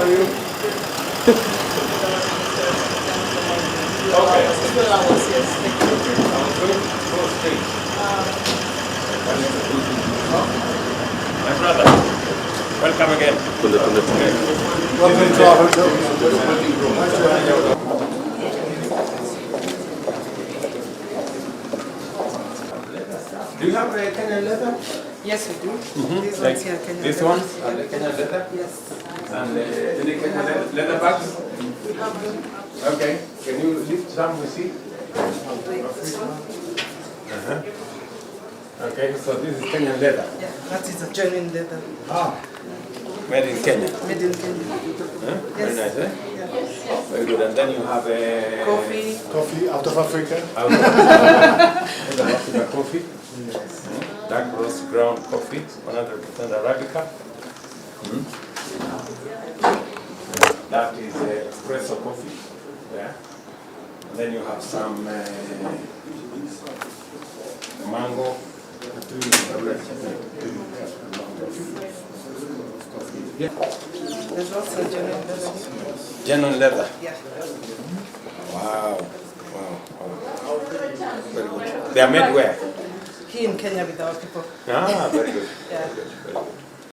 are you? Okay. My brother, welcome again. Welcome to our hotel. Do you have a Kenyan leather? Yes, we do. These Like ones here, Kenyan these leather. ones are the Kenyan leather? Yes. And any Kenyan leather bags? We have them. Okay. Can you lift some we see? Like this one. Okay, so this is Kenyan leather. Yeah, that is a genuine leather. Made in Kenya. Made in Kenya. Very Yes. nice, eh? Yeah. Very good. And then you have a Coffee. Coffee out of Africa. Africa coffee. Dark roast ground coffee, 100% Arabica. That is espresso coffee. Yeah. And then you have some mango. There's also genuine leather. Genuine leather. Yeah. Wow. Very good. They are made where? Here in Kenya with our people. Ah, very good. Yeah. Very good.